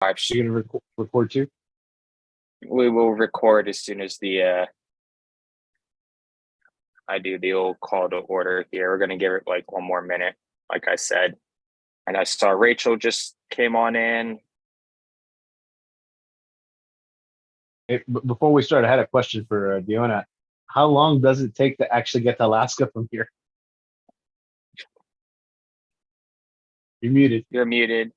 You gonna record too? We will record as soon as I do the old call to order here. We're gonna give it like one more minute, like I said. And I saw Rachel just came on in. Before we start, I had a question for Diona. How long does it take to actually get to Alaska from here? You're muted. You're muted.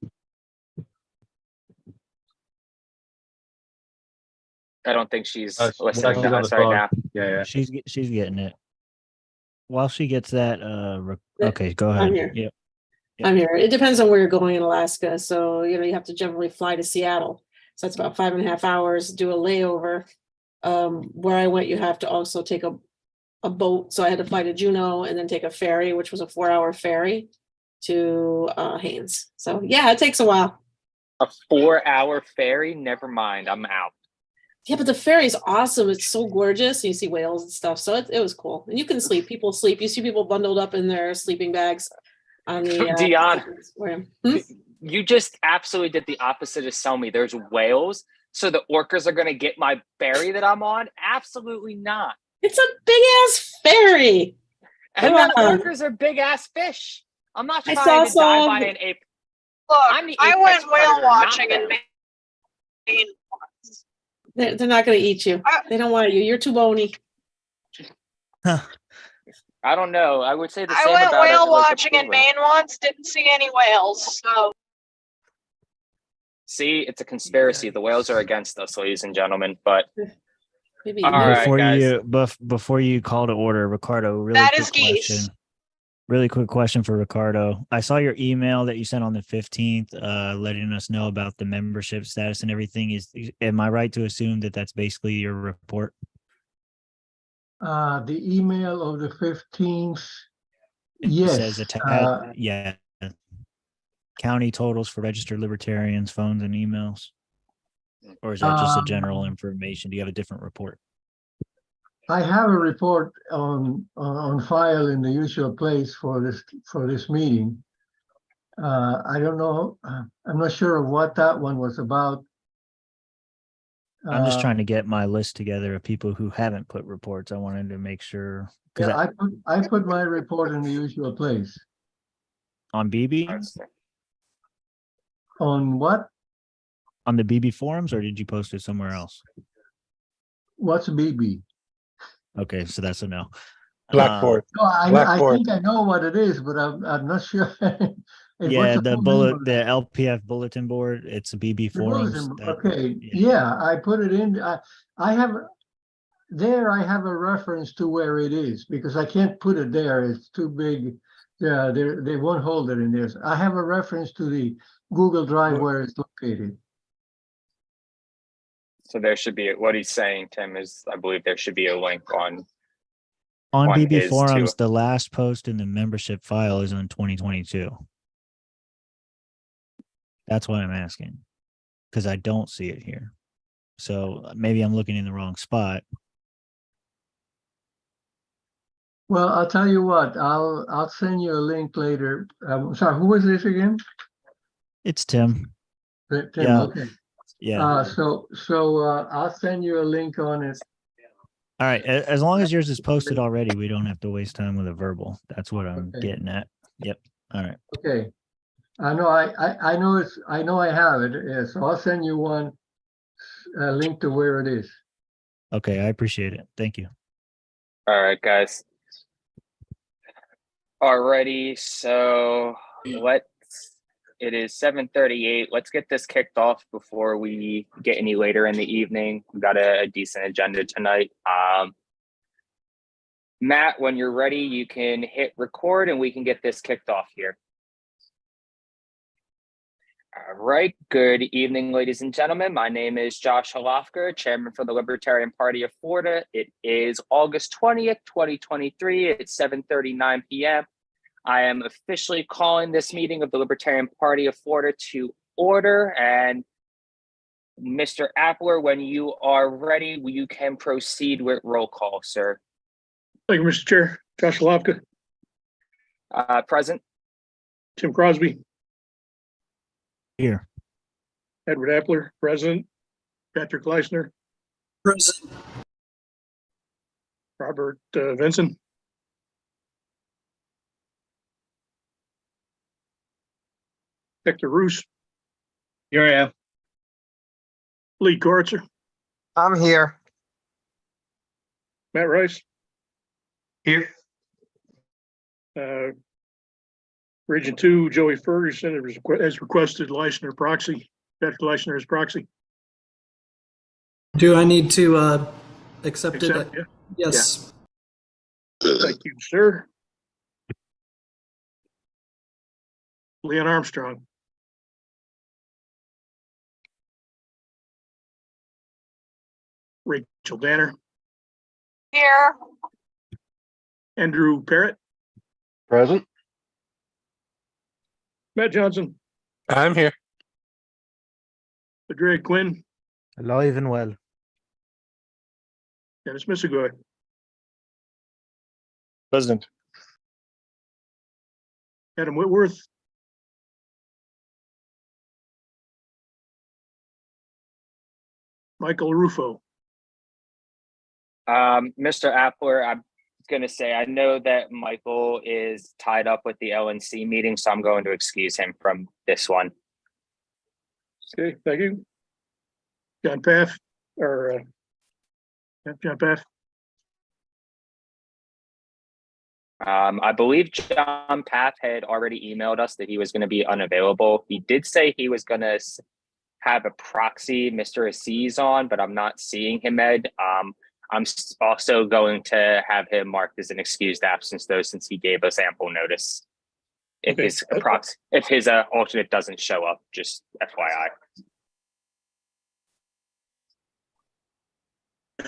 I don't think she's listening to us right now. Yeah. She's getting it. While she gets that, okay, go ahead. I'm here. Yeah. I'm here. It depends on where you're going in Alaska. So, you have to generally fly to Seattle. So that's about 5.5 hours, do a layover. Where I went, you have to also take a boat. So I had to fly to Juneau and then take a ferry, which was a 4-hour ferry to Haines. So yeah, it takes a while. A 4-hour ferry? Never mind. I'm out. Yeah, but the ferry is awesome. It's so gorgeous. You see whales and stuff. So it was cool. And you can sleep. People sleep. You see people bundled up in their sleeping bags on the Dion, you just absolutely did the opposite of sell me. There's whales. So the orcas are gonna get my ferry that I'm on? Absolutely not. It's a big ass ferry. And the orcas are big ass fish. I'm not trying to die by an ape. Look, I went whale watching in Maine. They're not going to eat you. They don't want you. You're too bony. I don't know. I would say the same I went about whale watching in Maine once. Didn't see any whales. So. See, it's a conspiracy. The whales are against us, ladies and gentlemen. But maybe all right, before you call to order, Ricardo, really quick question for Ricardo. I saw your email that you sent on the 15th, letting us know about the membership status and everything. Am I right to assume that that's basically your report? The email of the 15th, yes. It says county totals for registered libertarians, phones and emails. Or is that just a general information? Do you have a different report? I have a report on file in the usual place for this meeting. I don't know. I'm not sure of what that one was about. I'm just trying to get my list together of people who haven't put reports. I wanted to make sure. Yeah, I put my report in the usual place. On BB? On what? On the BB forums, or did you post it somewhere else? What's BB? Okay, so that's a no. Blackboard. No, I think I know what it is, but I'm not sure. Yeah, the LPF bulletin board. It's a BB forums. Okay, yeah, I put it in. I have a reference to where it is because I can't put it there. It's too big. Yeah, they won't hold it in there. So I have a reference to the Google Drive where it's located. So there should be what he's saying, Tim, is I believe there should be a link on BB forums. The last post in the membership file is on 2022. That's why I'm asking, because I don't see it here. So maybe I'm looking in the wrong spot. Well, I'll tell you what. I'll send you a link later. Sorry, who was this again? It's Tim. Tim, yeah. Okay. Yeah. So I'll send you a link on it. All right. As long as yours is posted already, we don't have to waste time with a verbal. That's what I'm getting at. Yep. All right. Okay. I know. I know I have it. Yeah, so I'll send you a link to where it is. Okay. I appreciate it. Thank you. All right, guys. Alrighty. So it is 7:38. Let's get this kicked off before we get any later in the evening. We've got a decent agenda tonight. Matt, when you're ready, you can hit record and we can get this kicked off here. All right. Good evening, ladies and gentlemen. My name is Josh Halofker, Chairman for the Libertarian Party of Florida. It is August 20th, 2023 at 7:39 p.m. I am officially calling this meeting of the Libertarian Party of Florida to order. And Mr. Appler, when you are ready, you can proceed with roll call, sir. Thank you, Mr. Chair. Josh Halofka. Present. Tim Crosby. Here. Edward Epler, present. Patrick Leisner, Present. Robert Vinson, Hector Roos, Here I am. Lee Goritzer, I'm here. Matt Rice, Here. Region 2, Joey Ferguson as requested, Leisner proxy. Patrick Leisner as proxy. Do I need to accept it? Accept, yeah. Yes. Thank you, sir. Leon Armstrong, Rachel Danner, Here. Andrew Parrott, Present. Matt Johnson, I'm here. Padre Quinn, Alive and well. Dennis Missigoy, Present. Adam Whitworth, Michael Rufo. Mr. Appler, I'm going to say, I know that Michael is tied up with the LNC meeting, so I'm going to excuse him from this one. Okay, thank you. John Paff, or John Paff. I believe John Path had already emailed us that he was going to be unavailable. He did say he was going to have a proxy, Mr. Aziz, on, but I'm not seeing him, Ed. I'm also going to have him marked as an excused absence, though, since he gave us ample notice. If his alternate doesn't show up, just FYI.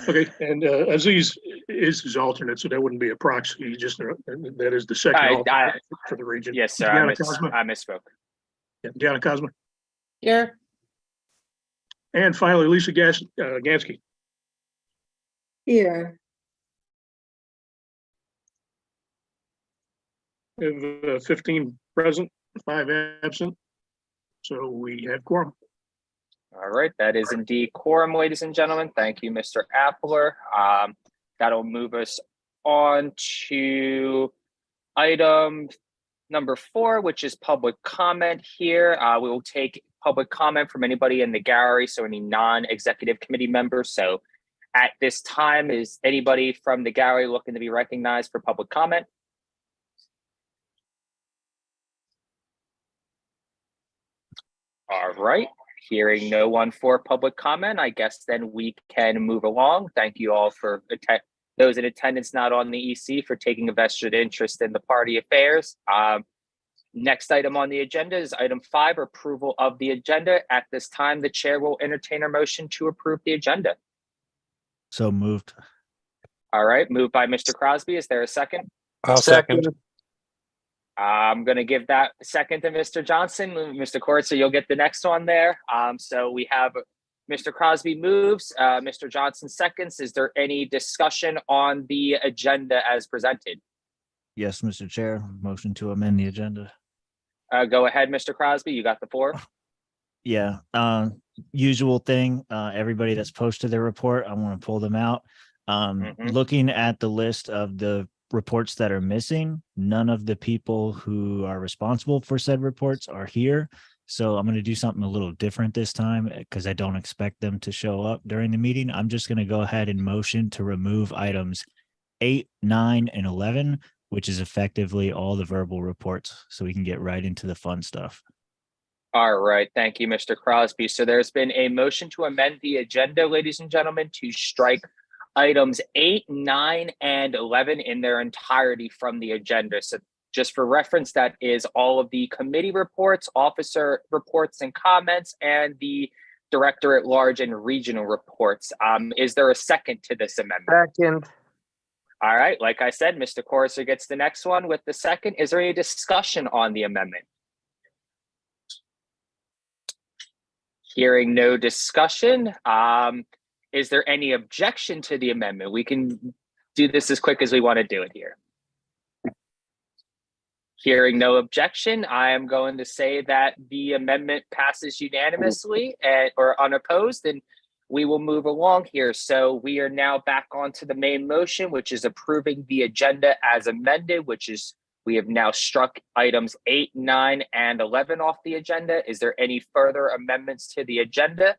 Okay, and Aziz is his alternate, so that wouldn't be a proxy. Just that is the second alternate for the region. Yes, sir. I misspoke. Yeah, Deanna Cosma. Here. And finally, Lisa Gansky. Here. We have 15 present, 5 absent. So we have quorum. All right, that is indeed quorum, ladies and gentlemen. Thank you, Mr. Appler. That'll move us on to item number 4, which is public comment here. We will take public comment from anybody in the gallery, so any non-executive committee members. So at this time, is anybody from the gallery looking to be recognized for public comment? All right. Hearing no one for public comment, I guess then we can move along. Thank you all for those in attendance not on the EC for taking a vested interest in the party affairs. Next item on the agenda is item 5, approval of the agenda. At this time, the chair will entertain a motion to approve the agenda. So moved. All right, moved by Mr. Crosby. Is there a second? I'll second. I'm going to give that second to Mr. Johnson. Mr. Courtser, you'll get the next one there. So we have Mr. Crosby moves, Mr. Johnson seconds. Is there any discussion on the agenda as presented? Yes, Mr. Chair. Motion to amend the agenda. Go ahead, Mr. Crosby. You got the floor. Yeah. Usual thing. Everybody that's posted their report, I want to pull them out. Looking at the list of the reports that are missing, none of the people who are responsible for said reports are here. So I'm going to do something a little different this time because I don't expect them to show up during the meeting. I'm just going to go ahead and motion to remove items 8, 9, and 11, which is effectively all the verbal reports, so we can get right into the fun stuff. All right. Thank you, Mr. Crosby. So there's been a motion to amend the agenda, ladies and gentlemen, to strike items 8, 9, and 11 in their entirety from the agenda. So just for reference, that is all of the committee reports, officer reports and comments, and the director at large and regional reports. Is there a second to this amendment? Second. All right. Like I said, Mr. Courser gets the next one with the second. Is there any discussion on the amendment? Hearing no discussion. Is there any objection to the amendment? We can do this as quick as we want to do it here. Hearing no objection, I am going to say that the amendment passes unanimously or unopposed, and we will move along here. So we are now back onto the main motion, which is approving the agenda as amended, which is we have now struck items 8, 9, and 11 off the agenda. Is there any further amendments to the agenda?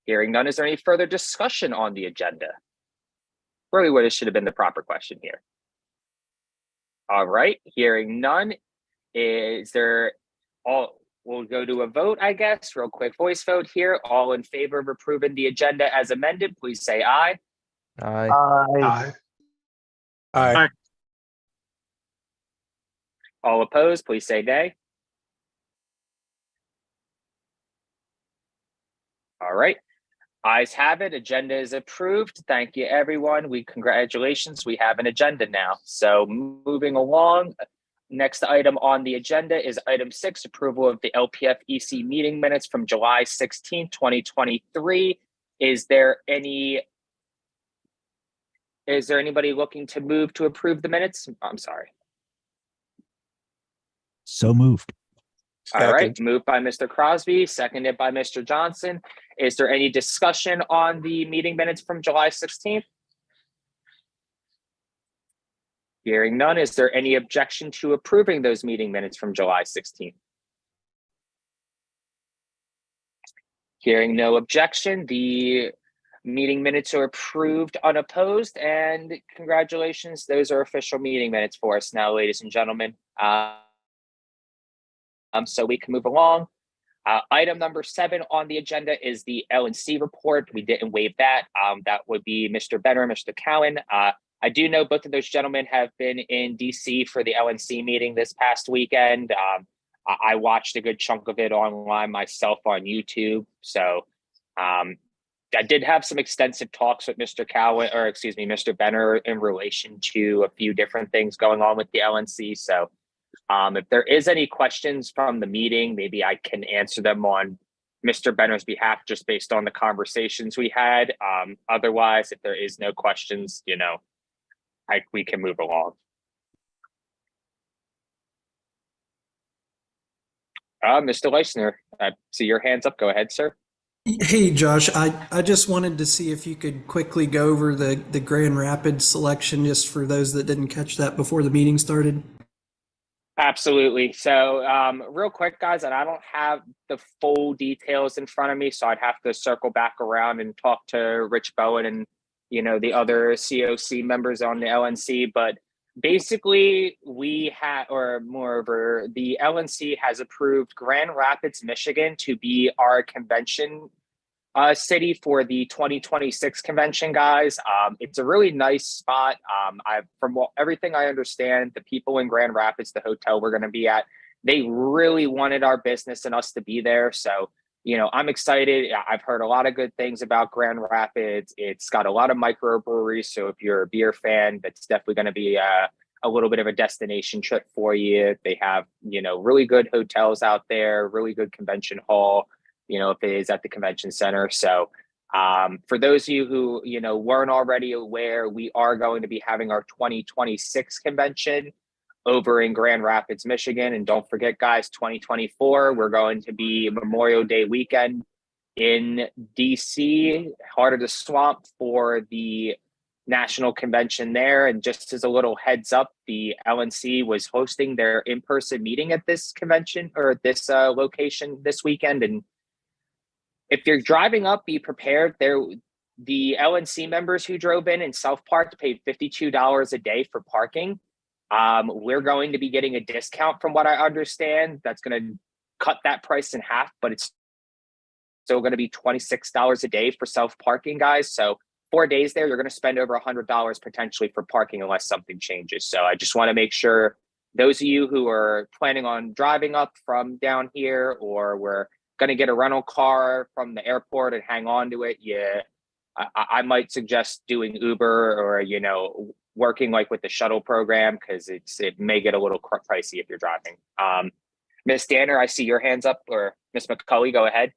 Hearing none, is there any further discussion on the agenda? Really what it should have been the proper question here. All right, hearing none, is there all, we'll go to a vote, I guess, real quick voice vote here. All in favor of approving the agenda as amended, please say aye. Aye. Aye. Aye. All opposed, please say nay. All right. Ayes have it. Agenda is approved. Thank you, everyone. Congratulations. We have an agenda now. So moving along, next item on the agenda is item 6, approval of the LPF EC meeting minutes from July 16, 2023. Is there anybody looking to move to approve the minutes? I'm sorry. So moved. All right, moved by Mr. Crosby, seconded by Mr. Johnson. Is there any discussion on the meeting minutes from July 16th? Hearing none, is there any objection to approving those meeting minutes from July 16th? Hearing no objection, the meeting minutes are approved unopposed, and congratulations, those are official meeting minutes for us now, ladies and gentlemen. So we can move along. Item number 7 on the agenda is the L&C report. We didn't waive that. That would be Mr. Benner, Mr. Cowan. I do know both of those gentlemen have been in DC for the L&C meeting this past weekend. I watched a good chunk of it online myself on YouTube. So I did have some extensive talks with Mr. Cowan, or excuse me, Mr. Benner in relation to a few different things going on with the L&C. So if there is any questions from the meeting, maybe I can answer them on Mr. Benner's behalf, just based on the conversations we had. Otherwise, if there is no questions, we can move along. Mr. Leisner, I see your hands up. Go ahead, sir. Hey, Josh, I just wanted to see if you could quickly go over the Grand Rapids selection, just for those that didn't catch that before the meeting started. Absolutely. So real quick, guys, and I don't have the full details in front of me, so I'd have to circle back around and talk to Rich Bowen and, the other COC members on the LNC. But basically, the LNC has approved Grand Rapids, Michigan to be our convention city for the 2026 convention, guys. It's a really nice spot. From everything I understand, the people in Grand Rapids, the hotel we're going to be at, they really wanted our business and us to be there. So, I'm excited. I've heard a lot of good things about Grand Rapids. It's got a lot of microbreweries. So if you're a beer fan, that's definitely going to be a little bit of a destination trip for you. They have, really good hotels out there, really good convention hall, if it is at the convention center. So for those of you who, weren't already aware, we are going to be having our 2026 convention over in Grand Rapids, Michigan. And don't forget, guys, 2024, we're going to be Memorial Day weekend in DC, heart of the swamp, for the national convention there. And just as a little heads up, the LNC was hosting their in-person meeting at this convention, or this location, this weekend. And if you're driving up, be prepared. The LNC members who drove in South Park paid $52 a day for parking. We're going to be getting a discount, from what I understand. That's going to cut that price in half, but it's still going to be $26 a day for self-parking, guys. So 4 days there, you're going to spend over $100 potentially for parking unless something changes. So I just want to make sure those of you who are planning on driving up from down here, or we're going to get a rental car from the airport and hang on to it, I might suggest doing Uber, or working like with the shuttle program, because it may get a little pricey if you're driving. Miss Danner, I see your hands up, or Miss McCulley, go ahead.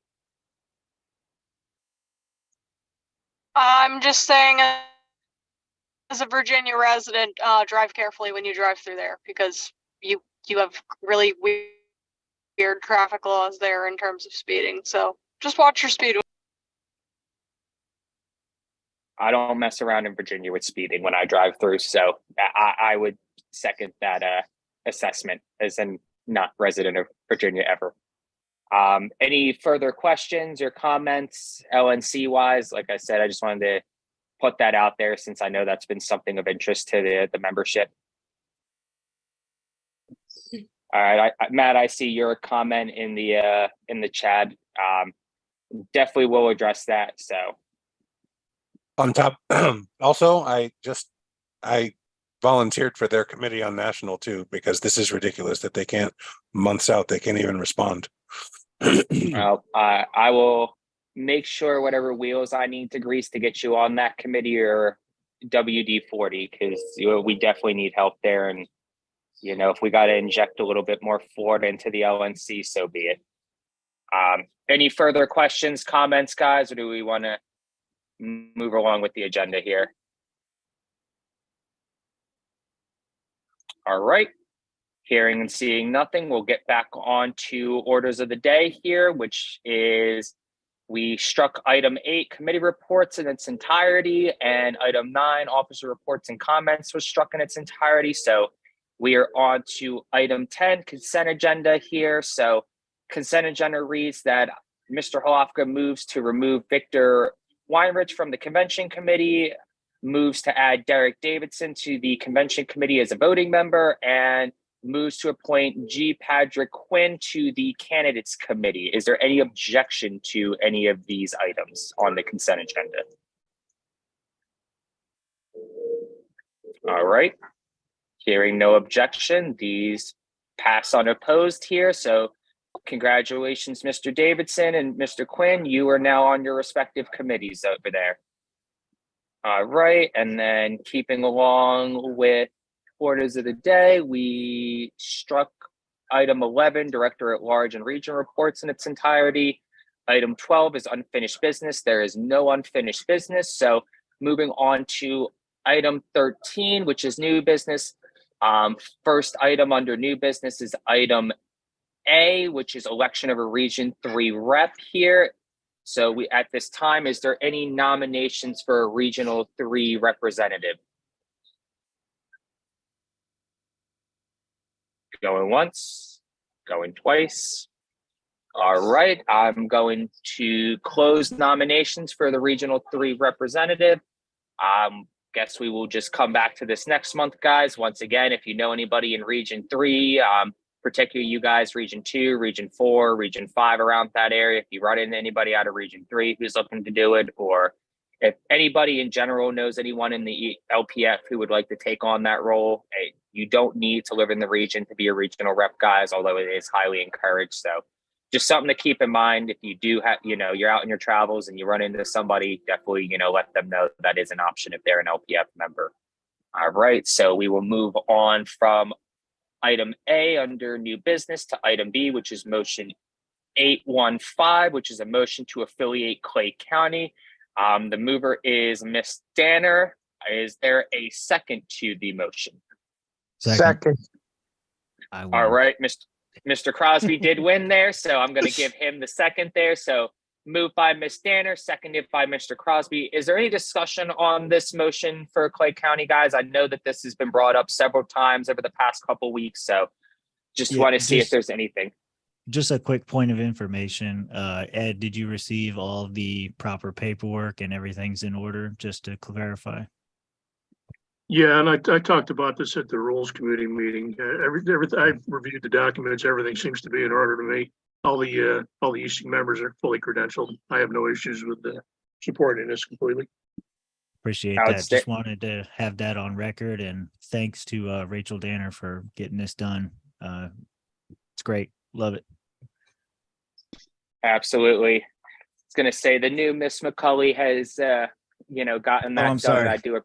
I'm just saying as a Virginia resident, drive carefully when you drive through there, because you have really weird traffic laws there in terms of speeding. So just watch your speed. I don't mess around in Virginia with speeding when I drive through, so I would second that assessment as a not resident of Virginia ever. Any further questions or comments LNC wise? Like I said, I just wanted to put that out there since I know that's been something of interest to the membership. All right, Matt, I see your comment in the chat. Definitely will address that. So on top, also, I volunteered for their committee on national too, because this is ridiculous that they can't, months out, they can't even respond. I will make sure whatever wheels I need to grease to get you on that committee or WD-40, because we definitely need help there. And, if we got to inject a little bit more Ford into the LNC, so be it. Any further questions, comments, guys, or do we want to move along with the agenda here? All right. Hearing and seeing nothing, we'll get back on to orders of the day here, which is we struck item 8, committee reports in its entirety, and item 9, officer reports and comments was struck in its entirety. So we are on to item 10, consent agenda here. So consent agenda reads that Mr. Holofka moves to remove Victor Weinrich from the convention committee, moves to add Derek Davidson to the convention committee as a voting member, and moves to appoint G. Patrick Quinn to the candidates committee. Is there any objection to any of these items on the consent agenda? All right. Hearing no objection, these pass unopposed here. So congratulations, Mr. Davidson and Mr. Quinn. You are now on your respective committees over there. All right. And then keeping along with orders of the day, we struck item 11, Director at Large and Regional Reports in its entirety. Item 12 is unfinished business. There is no unfinished business. So moving on to item 13, which is new business. First item under new business is item A, which is election of a Region 3 rep here. So we, at this time, is there any nominations for a Regional 3 representative? Going once, going twice. All right, I'm going to close nominations for the Regional 3 representative. Guess we will just come back to this next month, guys. Once again, if you know anybody in Region 3, particularly you guys, Region 2, Region 4, Region 5, around that area, if you run into anybody out of Region 3 who's looking to do it, or if anybody in general knows anyone in the LPF who would like to take on that role, hey, you don't need to live in the region to be a regional rep, guys, although it is highly encouraged. So just something to keep in mind. If you do have, you're out in your travels and you run into somebody, definitely, let them know that is an option if they're an LPF member. All right. So we will move on from item A under new business to item B, which is motion 815, which is a motion to affiliate Clay County. The mover is Ms. Danner. Is there a second to the motion? Second. All right, Mr. Crosby did win there, so I'm going to give him the second there. So moved by Ms. Danner, seconded by Mr. Crosby. Is there any discussion on this motion for Clay County, guys? I know that this has been brought up several times over the past couple weeks, so just want to see if there's anything. Just a quick point of information. Ed, did you receive all the proper paperwork and everything's in order, just to clarify? Yeah, and I talked about this at the Rules Committee meeting. Everything I reviewed the documents. Everything seems to be in order to me. All the EC members are fully credentialed. I have no issues with supporting this completely. Appreciate that. Just wanted to have that on record, and thanks to Rachel Danner for getting this done. It's great. Love it. Absolutely. I was going to say the new Miss McCulley has, gotten that done. Sorry. I do it.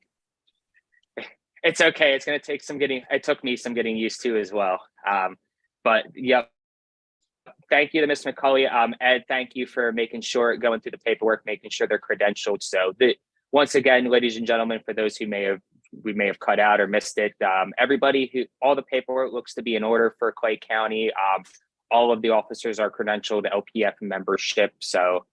It's okay. It's going to take some getting. It took me some getting used to as well. But yep. Thank you to Ms. McCulley. Ed, thank you for making sure, going through the paperwork, making sure they're credentialed. So once again, ladies and gentlemen, for those who may have we may have cut out or missed it. All the paperwork looks to be in order for Clay County. All of the officers are credentialed LPF membership. So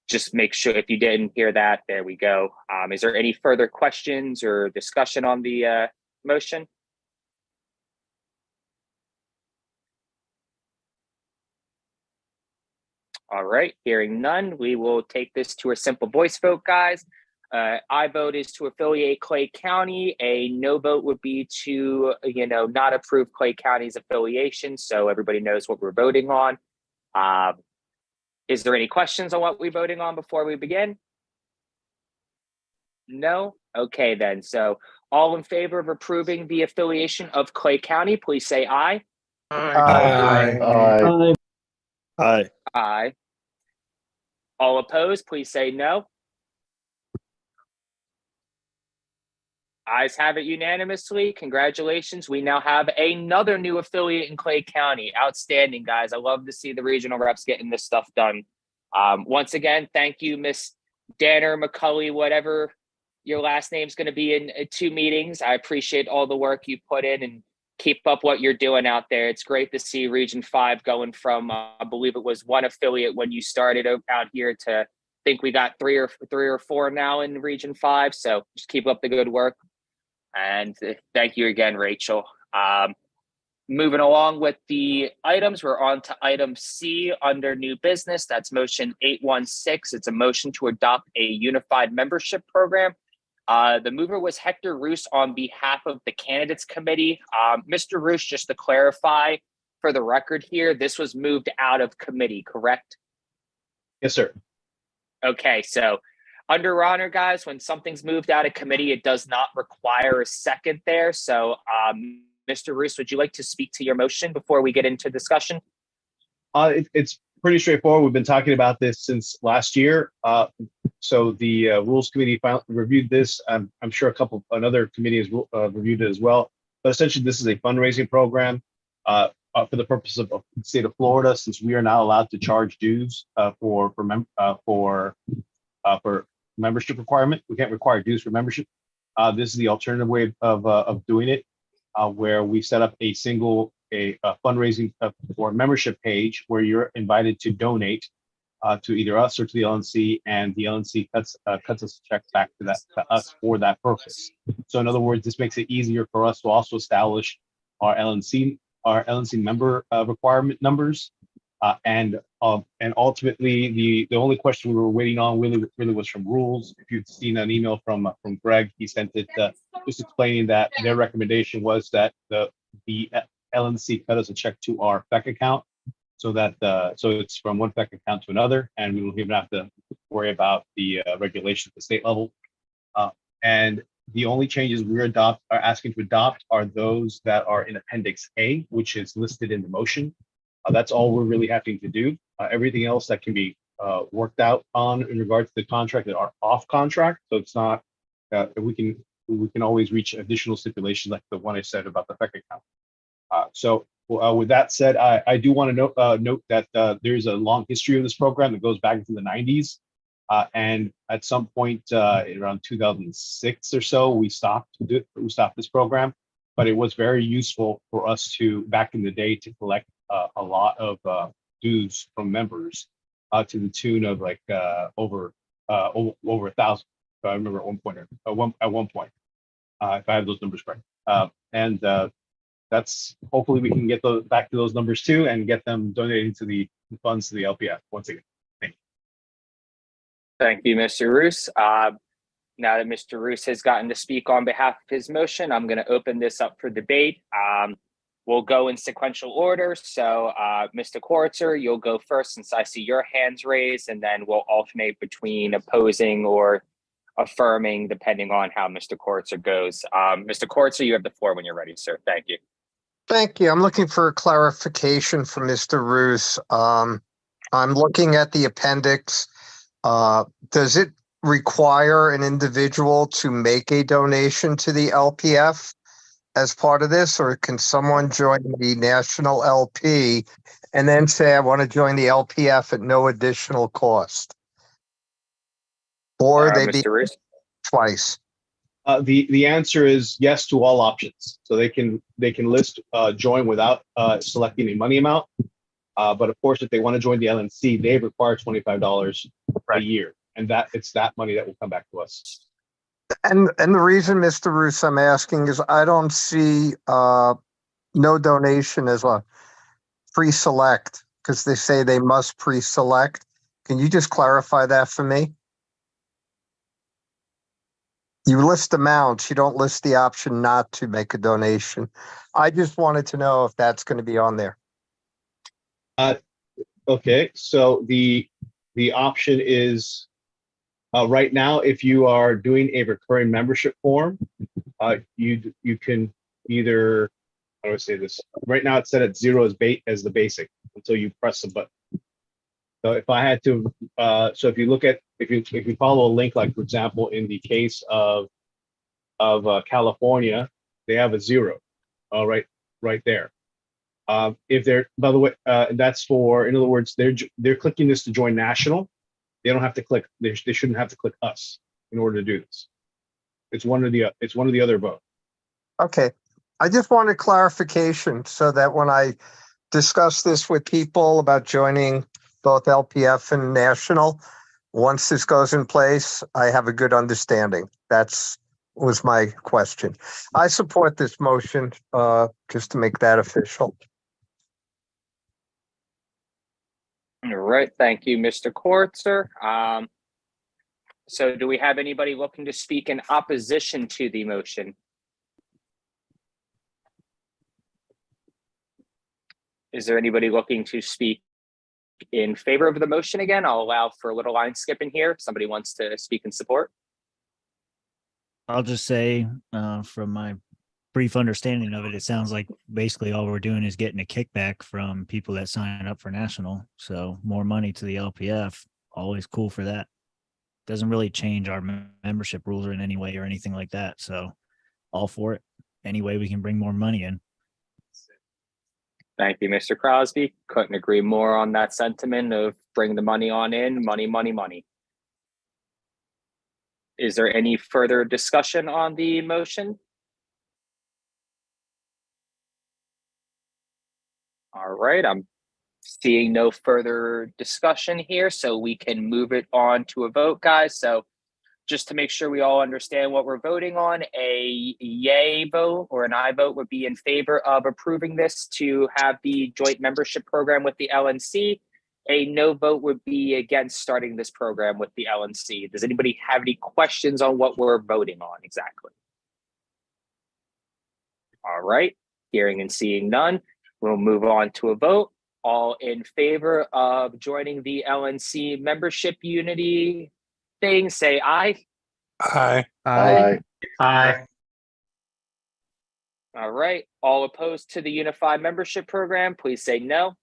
just make sure if you didn't hear that, there we go. Is there any further questions or discussion on the motion? All right, hearing none, we will take this to a simple voice vote, guys. I vote is to affiliate Clay County. A no vote would be to, not approve Clay County's affiliation. So everybody knows what we're voting on. Is there any questions on what we're voting on before we begin? No? Okay, then. So all in favor of approving the affiliation of Clay County, please say aye. Aye. Aye. Aye. All opposed, please say no. Ayes have it unanimously. Congratulations. We now have another new affiliate in Clay County. Outstanding, guys. I love to see the regional reps getting this stuff done. Once again, thank you, Miss Danner, McCulley, whatever your last name's going to be in 2 meetings. I appreciate all the work you put in and keep up what you're doing out there. It's great to see Region 5 going from, I believe it was 1 affiliate when you started out here to, I think we got 3 or 4 now in Region 5. So just keep up the good work. And thank you again, Rachel. Moving along with the items, we're on to item C under new business. That's motion 816. It's a motion to adopt a unified membership program. The mover was Hector Roos on behalf of the candidates committee. Mr. Roos, just to clarify for the record here, this was moved out of committee, correct? Yes, sir. Okay, so under honor, guys, when something's moved out of committee, it does not require a second there. So, Mr. Roos, would you like to speak to your motion before we get into discussion? It's pretty straightforward. We've been talking about this since last year. So the Rules Committee reviewed this. I'm sure another committee has reviewed it as well. But essentially, this is a fundraising program for the purpose of the state of Florida, since we are not allowed to charge dues for membership requirement. We can't require dues for membership. This is the alternative way of doing it, where we set up a fundraising or membership page where you're invited to donate to either us or to the LNC, and the LNC cuts us a check back to us for that purpose. So in other words, this makes it easier for us to also establish our LNC member requirement numbers. And ultimately, the only question we were waiting on really was from Rules. If you've seen an email from Greg, he sent it just explaining that their recommendation was that the LNC cut us a check to our FEC account, so it's from one FEC account to another, and we don't even have to worry about the regulation at the state level. And the only changes are asking to adopt are those that are in Appendix A, which is listed in the motion. That's all we're really having to do. Everything else that can be worked out on in regards to the contract that are off contract. So it's not, we can always reach additional stipulations like the one I said about the FEC account. So with that said, I do want to note that there's a long history of this program that goes back into the 90s. And at some point around 2006 or so, we stopped this program, but it was very useful for us back in the day to collect a lot of dues from members to the tune of like over 1,000. I remember at one point, if I have those numbers correct. And that's hopefully we can get back to those numbers too and get them donated to the funds to the LPF once again. Thank you, Mr. Roos. Now that Mr. Roos has gotten to speak on behalf of his motion, I'm going to open this up for debate. We'll go in sequential order. So, Mr. Kortzer, you'll go first since I see your hands raised, and then we'll alternate between opposing or affirming depending on how Mr. Kortzer goes. Mr. Kortzer, you have the floor when you're ready, sir. Thank you. Thank you. I'm looking for clarification from Mr. Roos. I'm looking at the appendix. Does it require an individual to make a donation to the LPF as part of this, or can someone join the national LP and then say, I want to join the LPF at no additional cost? Or they be Mr. Roos? twice. The answer is yes to all options. So they can list join without selecting a money amount. But of course, if they want to join the LNC, they require $25 a year, and it's that money that will come back to us. And the reason, Mr. Roos, I'm asking is I don't see no donation as a pre-select because they say they must pre-select. Can you just clarify that for me? You list amounts, you don't list the option not to make a donation. I just wanted to know if that's going to be on there. Okay, so the option is right now, if you are doing a recurring membership form, you can either, how do I say this? Right now it's set at 0 as the basic until you press the button. So if I had to, so if you follow a link, like for example, in the case of California, they have a 0, right there. If they're, by the way, that's for, in other words, they're clicking this to join national. They don't have to click. They shouldn't have to click us in order to do this. It's one or the other vote. Okay. I just wanted clarification so that when I discuss this with people about joining both LPF and national, once this goes in place, I have a good understanding. Was my question. I support this motion just to make that official. All right, thank you, Mr. Kortzer. So do we have anybody looking to speak in opposition to the motion? Is there anybody looking to speak in favor of the motion again? I'll allow for a little line skipping here if somebody wants to speak in support. I'll just say, from my brief understanding of it, it sounds like basically all we're doing is getting a kickback from people that sign up for national. So more money to the LPF, always cool for that. Doesn't really change our membership rules in any way or anything like that. So all for it. Any way we can bring more money in. Thank you, Mr. Crosby. Couldn't agree more on that sentiment of bring the money on in, money, money, money. Is there any further discussion on the motion? All right, I'm seeing no further discussion here, so we can move it on to a vote, guys. So just to make sure we all understand what we're voting on, a yay vote or an aye vote would be in favor of approving this to have the joint membership program with the LNC. A no vote would be against starting this program with the LNC. Does anybody have any questions on what we're voting on exactly? All right, hearing and seeing none, we'll move on to a vote. All in favor of joining the LNC membership unity thing, say aye. Aye. Aye. Aye. All right, all opposed to the unified membership program, please say no.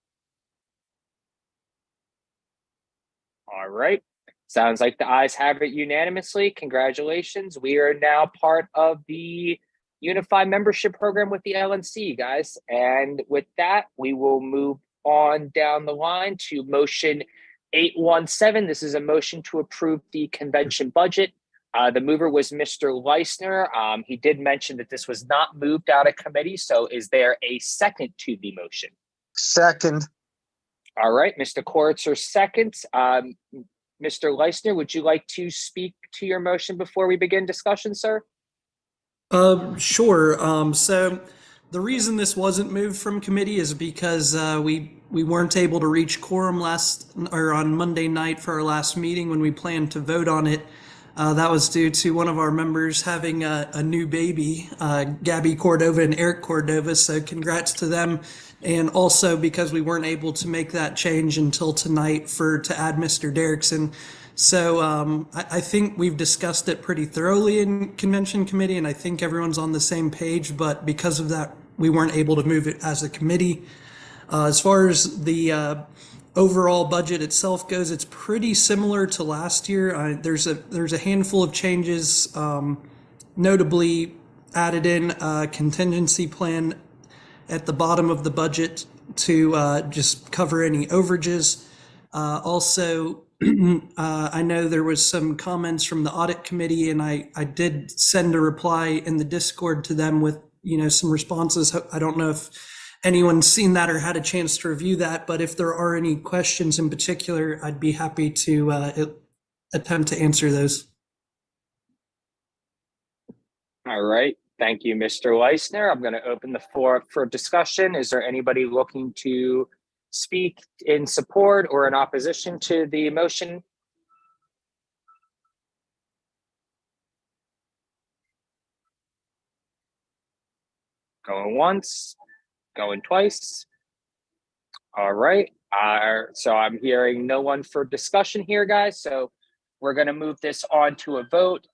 All right, sounds like the ayes have it unanimously. Congratulations. We are now part of the unified membership program with the LNC, guys. And with that, we will move on down the line to motion 817. This is a motion to approve the convention budget. The mover was Mr. Leisner. He did mention that this was not moved out of committee. So is there a second to the motion? Second. All right, Mr. Kortzer seconds. Mr. Leisner, would you like to speak to your motion before we begin discussion, sir? Sure. So the reason this wasn't moved from committee is because we weren't able to reach quorum on Monday night for our last meeting when we planned to vote on it. That was due to one of our members having a new baby, Gabby Cordova and Eric Cordova. So congrats to them. And also because we weren't able to make that change until tonight to add Mr. Derrickson. So I think we've discussed it pretty thoroughly in convention committee, and I think everyone's on the same page. But because of that, we weren't able to move it as a committee. As far as the overall budget itself goes, it's pretty similar to last year. There's a handful of changes, notably added in a contingency plan at the bottom of the budget to just cover any overages. Also, I know there was some comments from the audit committee, and I did send a reply in the Discord to them with, some responses. I don't know if anyone's seen that or had a chance to review that, but if there are any questions in particular, I'd be happy to attempt to answer those. All right. Thank you, Mr. Leisner. I'm going to open the floor up for discussion. Is there anybody looking to speak in support or in opposition to the motion? Going once, going twice. All right. So I'm hearing no one for discussion here, guys. So we're going to move this on to a vote.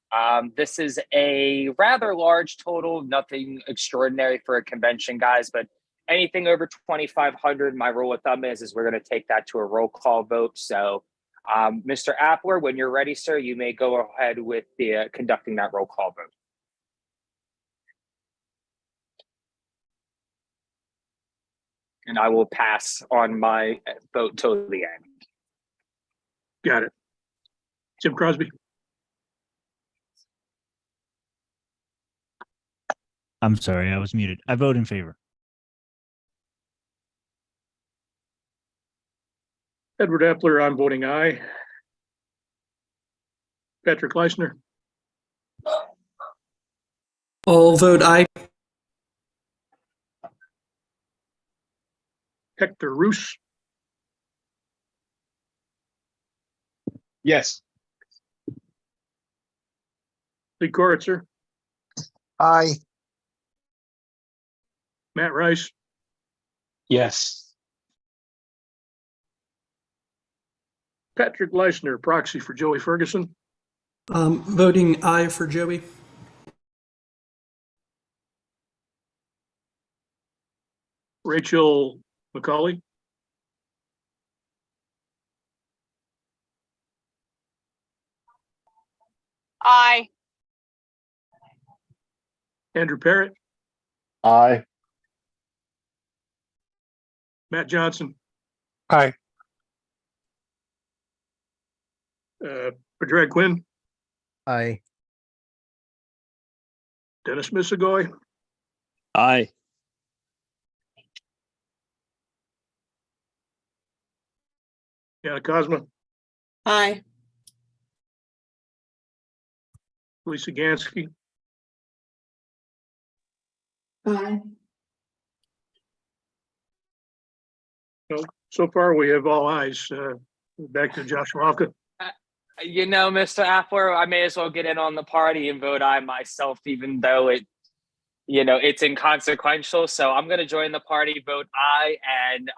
This is a rather large total, nothing extraordinary for a convention, guys, but anything over 2,500, my rule of thumb is we're going to take that to a roll call vote. So Mr. Appler, when you're ready, sir, you may go ahead with the conducting that roll call vote. And I will pass on my vote till the end. Got it. Jim Crosby, I'm sorry, I was muted. I vote in favor. Edward Epler, I'm voting aye. Patrick Leisner, I'll vote aye. Hector Roos, Yes. Lee Koritzer, Aye. Matt Rice, Yes. Patrick Leisner, proxy for Joey Ferguson, Voting aye for Joey. Rachel McCauley, Aye. Andrew Parrott, Aye. Matt Johnson, Aye. Padraig Quinn, Aye. Dennis Missigoy, Aye. Yana Cosma, Aye. Lisa Gansky, Aye. so far we have all ayes. Back to Josh Walker. Mr. Appler, I may as well get in on the party and vote aye myself, even though it's inconsequential. So I'm going to join the party, vote aye. And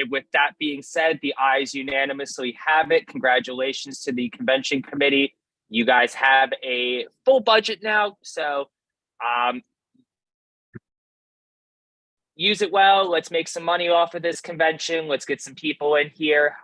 with that being said, the ayes unanimously have it. Congratulations to the convention committee. You guys have a full budget now. So use it well. Let's make some money off of this convention. Let's get some people in here.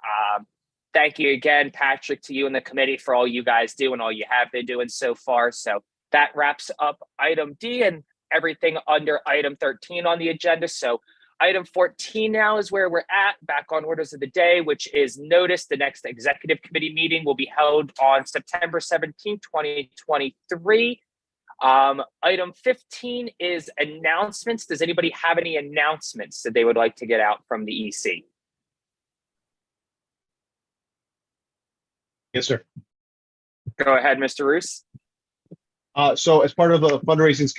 Thank you again, Patrick, to you and the committee for all you guys do and all you have been doing so far. So that wraps up item D and everything under item 13 on the agenda. So item 14 now is where we're at, back on orders of the day, which is notice. The next executive committee meeting will be held on September 17, 2023. Item 15 is announcements. Does anybody have any announcements that they would like to get out from the EC? Yes, sir. Go ahead, Mr. Roos. So as part of a fundraising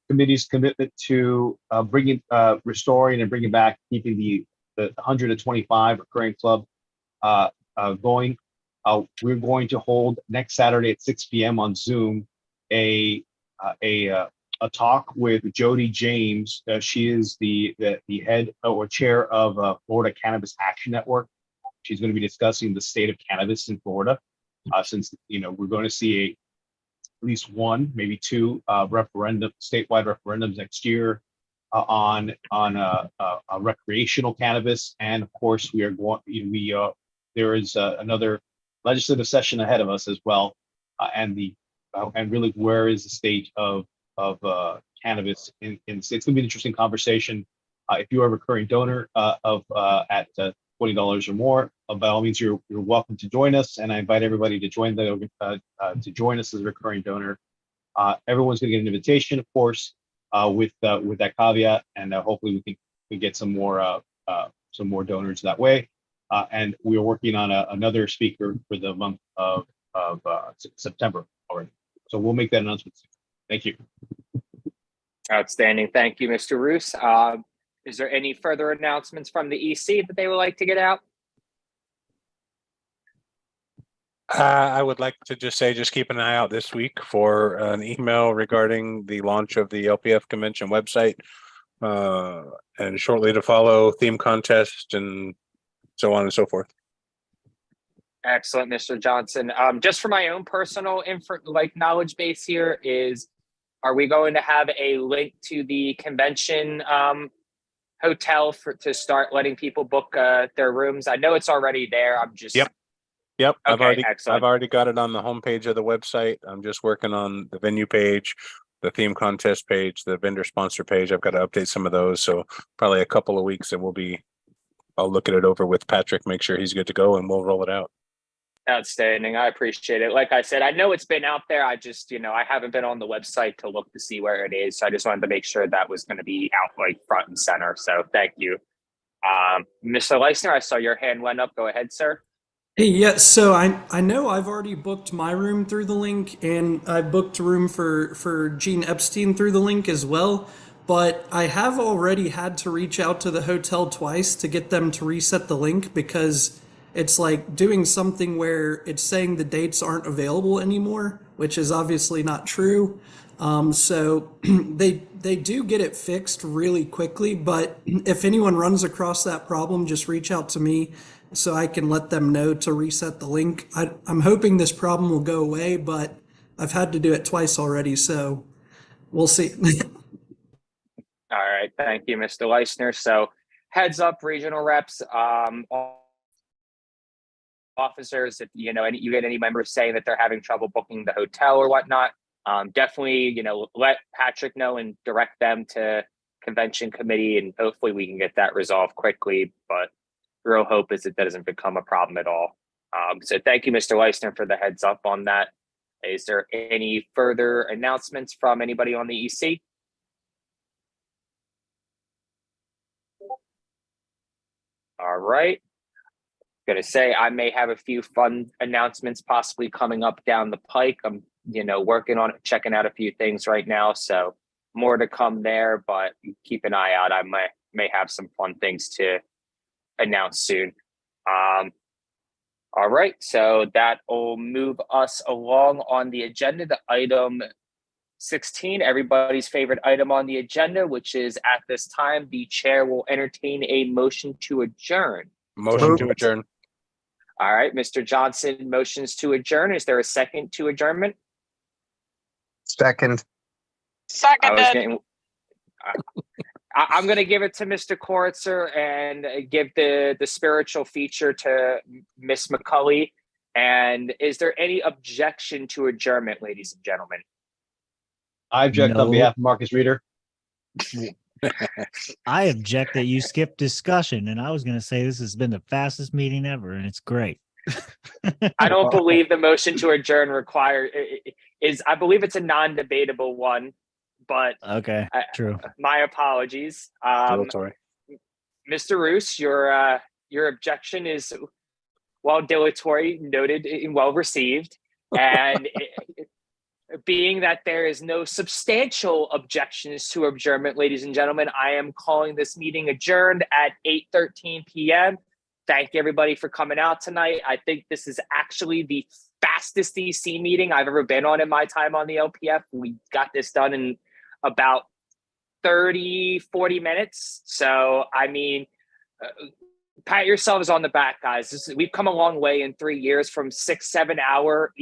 committee's commitment to restoring and bringing back, keeping the 125 recurring club going, we're going to hold next Saturday at 6 p.m. on Zoom a talk with Jody James. She is the head or chair of Florida Cannabis Action Network. She's going to be discussing the state of cannabis in Florida, since we're going to see at least one, maybe two statewide referendums next year on recreational cannabis, and of course we are going. There is another legislative session ahead of us as well, and really where is the state of cannabis in the state? It's going to be an interesting conversation. If you are a recurring donor at $20 or more, by all means, you're welcome to join us, and I invite everybody to join us as a recurring donor. Everyone's going to get an invitation, of course, with that caveat, and hopefully we get some more donors that way. And we are working on another speaker for the month of September already. So we'll make that announcement soon. Thank you. Outstanding. Thank you, Mr. Roos. Is there any further announcements from the EC that they would like to get out? I would like to just say, just keep an eye out this week for an email regarding the launch of the LPF convention website, and shortly to follow theme contest and so on and so forth. Excellent, Mr. Johnson. Just for my own personal knowledge base here is, are we going to have a link to the convention hotel to start letting people book their rooms? I know it's already there. I'm just Yep. Okay, I've already got it on the homepage of the website. I'm just working on the venue page, the theme contest page, the vendor sponsor page. I've got to update some of those. So probably a couple of weeks and I'll look at it over with Patrick, make sure he's good to go, and we'll roll it out. Outstanding. I appreciate it. Like I said, I know it's been out there. I just, I haven't been on the website to look to see where it is. So I just wanted to make sure that was going to be out front and center. So thank you. Mr. Leisner, I saw your hand went up. Go ahead, sir. Hey, yeah, so I know I've already booked my room through the link, and I booked a room for Gene Epstein through the link as well. But I have already had to reach out to the hotel twice to get them to reset the link, because it's like doing something where it's saying the dates aren't available anymore, which is obviously not true. So they do get it fixed really quickly, but if anyone runs across that problem, just reach out to me so I can let them know to reset the link. I'm hoping this problem will go away, but I've had to do it twice already, so we'll see. All right. Thank you, Mr. Leisner. So heads up, regional reps, officers, if you get any members saying that they're having trouble booking the hotel or whatnot, definitely, let Patrick know and direct them to convention committee, and hopefully we can get that resolved quickly. But the real hope is it doesn't become a problem at all. So thank you, Mr. Leisner, for the heads up on that. Is there any further announcements from anybody on the EC? All right. Going to say I may have a few fun announcements possibly coming up down the pike. I'm, working on it, checking out a few things right now. So more to come there, but keep an eye out. I may have some fun things to announce soon. All right. So that will move us along on the agenda to item 16, everybody's favorite item on the agenda, which is at this time, the chair will entertain a motion to adjourn. Motion to adjourn. All right, Mr. Johnson motions to adjourn. Is there a second to adjournment? Second. Seconded. I'm going to give it to Mr. Koritzer and give the spiritual feature to Miss McCulley. And is there any objection to adjournment, ladies and gentlemen? I object on behalf of Marcus Reeder. I object that you skipped discussion, and I was going to say this has been the fastest meeting ever, and it's great. I don't believe the motion to adjourn is. I believe it's a non-debatable one, but okay, true. My apologies, Sorry. Mr. Roos. Your objection is well dilatory, noted, and well received, and. Being that there is no substantial objections to adjournment, ladies and gentlemen, I am calling this meeting adjourned at 8:13 p.m. Thank everybody for coming out tonight. I think this is actually the fastest EC meeting I've ever been on in my time on the LPF. We got this done in about 30, 40 minutes. So, pat yourselves on the back, guys. We've come a long way in 3 years from 6-7 hour